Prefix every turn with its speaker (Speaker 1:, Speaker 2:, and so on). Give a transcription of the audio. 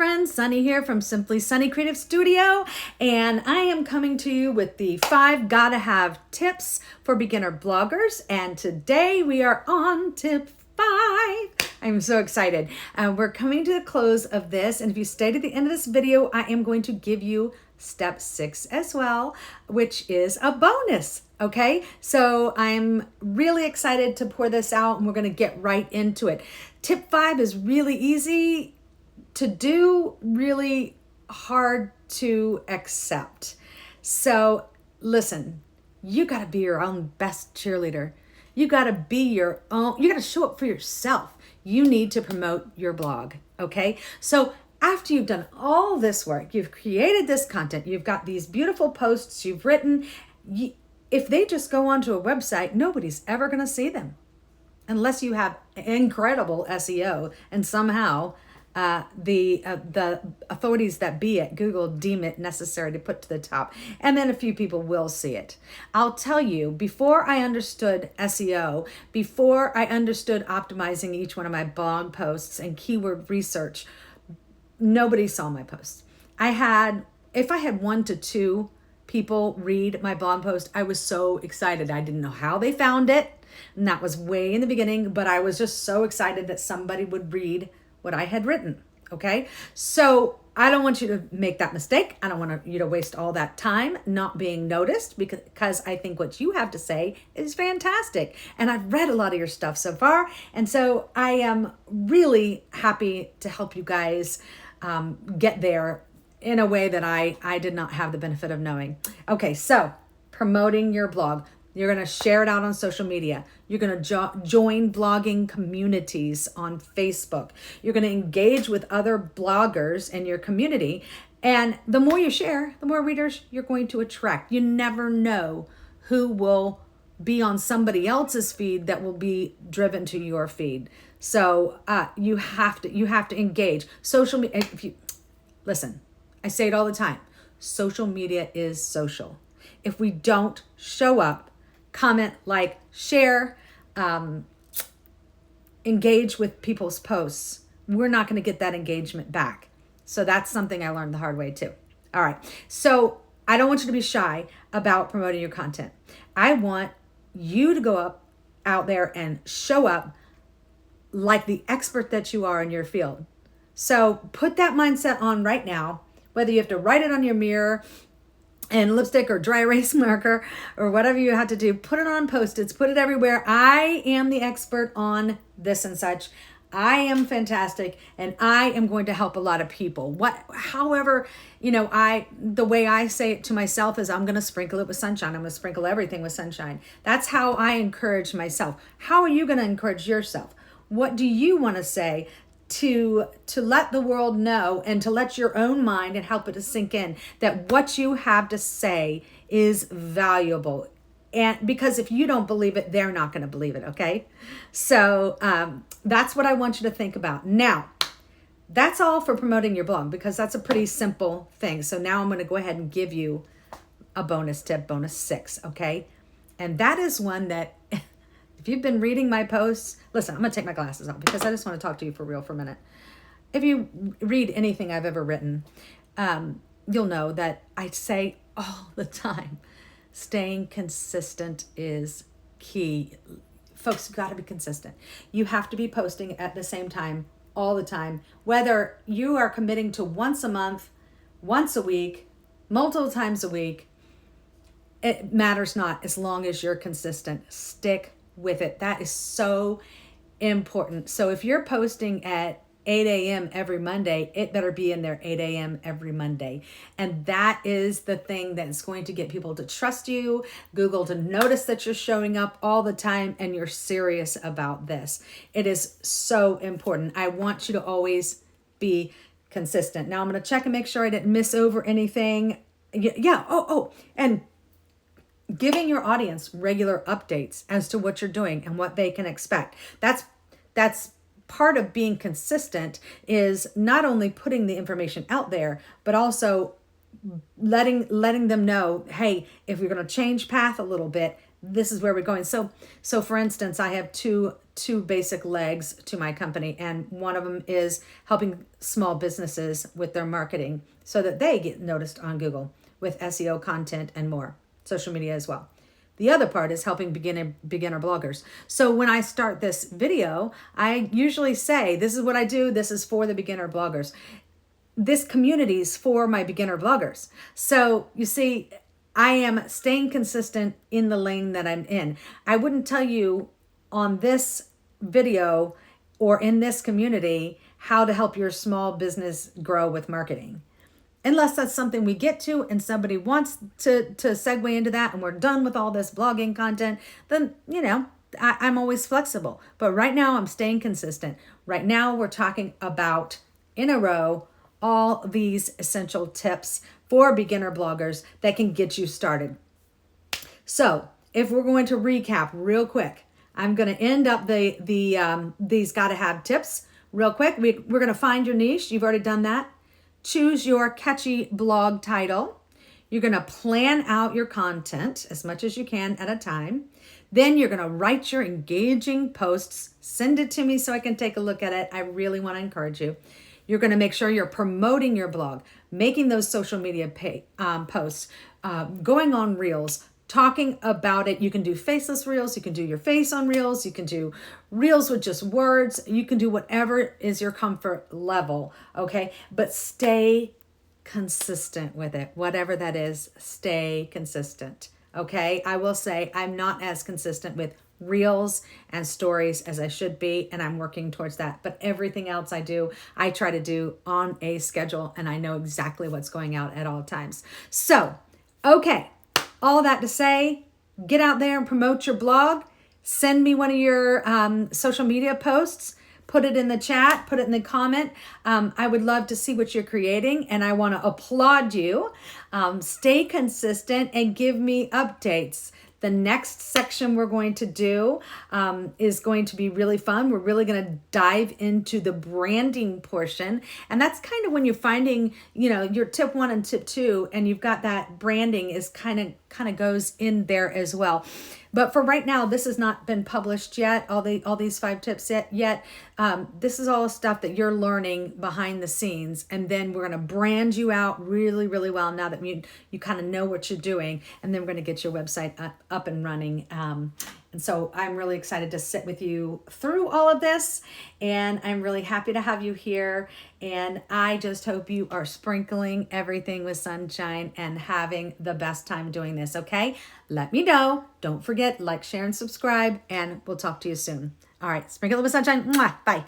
Speaker 1: friends, Sunny here from Simply Sunni Creative Studio, and I am coming to you with the 5 gotta have tips for beginner bloggers, and today we are on tip 5. I'm so excited. We're coming to the close of this, and if you stayed at the end of this video, I am going to give you step 6 as well, which is a bonus. Okay, so I'm really excited to pour this out, and we're going to get right into it. Tip 5 is really easy to do, really hard to accept. So listen, you got to be your own best cheerleader. You got to be your own, you got to show up for yourself. You need to promote your blog. Okay, so after you've done all this work, you've created this content, you've got these beautiful posts you've written, if they just go onto a website, nobody's ever going to see them unless you have incredible SEO and somehow the authorities that be at Google deem it necessary to put to the top, and then a few people will see it. I'll tell you, before I understood SEO, before I understood optimizing each one of my blog posts and keyword research, nobody saw my posts. If I had 1 to 2 people read my blog post, I was so excited. I didn't know how they found it, and that was way in the beginning, but I was just so excited that somebody would read what I had written. Okay, so I don't want you to make that mistake. I don't want you to waste all that time not being noticed, because I think what you have to say is fantastic, and I've read a lot of your stuff so far, and so I am really happy to help you guys get there in a way that I did not have the benefit of knowing. Okay, so promoting your blog. You're going to share it out on social media. You're going to join blogging communities on Facebook. You're going to engage with other bloggers in your community. And the more you share, the more readers you're going to attract. You never know who will be on somebody else's feed that will be driven to your feed. So you have to engage. Social media. Listen, I say it all the time. Social media is social. If we don't show up, comment, like, share, engage with people's posts, we're not going to get that engagement back. So that's something I learned the hard way too. All right. So I don't want you to be shy about promoting your content. I want you to go out there and show up like the expert that you are in your field. So put that mindset on right now, whether you have to write it on your mirror and lipstick or dry erase marker or whatever you have to do, put it on Post-its, put it everywhere. I am the expert on this and such. I am fantastic, and I am going to help a lot of people. However, the way I say it to myself is I'm going to sprinkle it with sunshine. I'm going to sprinkle everything with sunshine. That's how I encourage myself. How are you going to encourage yourself? What do you want to say to let the world know, and to let your own mind and help it to sink in that what you have to say is valuable? And because if you don't believe it, they're not going to believe it. Okay. So that's what I want you to think about. Now, that's all for promoting your blog, because that's a pretty simple thing. So now I'm going to go ahead and give you a bonus tip, bonus 6. Okay. And that is one that if you've been reading my posts, listen, I'm going to take my glasses off because I just want to talk to you for real for a minute. If you read anything I've ever written, you'll know that I say all the time, staying consistent is key. Folks, you've got to be consistent. You have to be posting at the same time all the time, whether you are committing to once a month, once a week, multiple times a week. It matters not, as long as you're consistent. Stick with it. That is so important. So if you're posting at 8 a.m. every Monday, it better be in there 8 a.m. every Monday. And that is the thing that's going to get people to trust you, Google to notice that you're showing up all the time and you're serious about this. It is so important. I want you to always be consistent. Now I'm going to check and make sure I didn't miss over anything. Yeah. And giving your audience regular updates as to what you're doing and what they can expect. That's part of being consistent, is not only putting the information out there, but also letting them know, hey, if you're going to change path a little bit, this is where we're going. So for instance, I have two basic legs to my company, and one of them is helping small businesses with their marketing so that they get noticed on Google with SEO content and more, social media as well. The other part is helping beginner bloggers. So when I start this video, I usually say, this is what I do. This is for the beginner bloggers. This community is for my beginner bloggers. So you see, I am staying consistent in the lane that I'm in. I wouldn't tell you on this video or in this community how to help your small business grow with marketing. Unless that's something we get to and somebody wants to segue into that and we're done with all this blogging content, then, I'm always flexible. But right now I'm staying consistent. Right now we're talking about, in a row, all these essential tips for beginner bloggers that can get you started. So if we're going to recap real quick, I'm going to end up these gotta have tips real quick. We're going to find your niche. You've already done that. Choose your catchy blog title. You're going to plan out your content as much as you can at a time. Then you're going to write your engaging posts. Send it to me so I can take a look at it. I really want to encourage you. You're going to make sure you're promoting your blog, making those social media posts, going on Reels, talking about it. You can do faceless Reels. You can do your face on Reels. You can do Reels with just words. You can do whatever is your comfort level, okay? But stay consistent with it. Whatever that is, stay consistent, okay? I will say I'm not as consistent with Reels and stories as I should be, and I'm working towards that. But everything else I do, I try to do on a schedule, and I know exactly what's going out at all times. So, okay. All that to say, get out there and promote your blog. Send me one of your social media posts. Put it in the chat. Put it in the comment. I would love to see what you're creating, and I want to applaud you. Stay consistent and give me updates. The next section we're going to do is going to be really fun. We're really going to dive into the branding portion. And that's kind of when you're finding, your tip 1 and tip 2, and you've got that branding is kind of goes in there as well. But for right now, this has not been published yet, all these 5 tips yet. This is all stuff that you're learning behind the scenes. And then we're going to brand you out really, really well now that you kind of know what you're doing. And then we're going to get your website up and running. And so I'm really excited to sit with you through all of this. And I'm really happy to have you here. And I just hope you are sprinkling everything with sunshine and having the best time doing this, okay? Let me know. Don't forget, like, share, and subscribe. And we'll talk to you soon. All right, sprinkle it with sunshine. Mwah. Bye.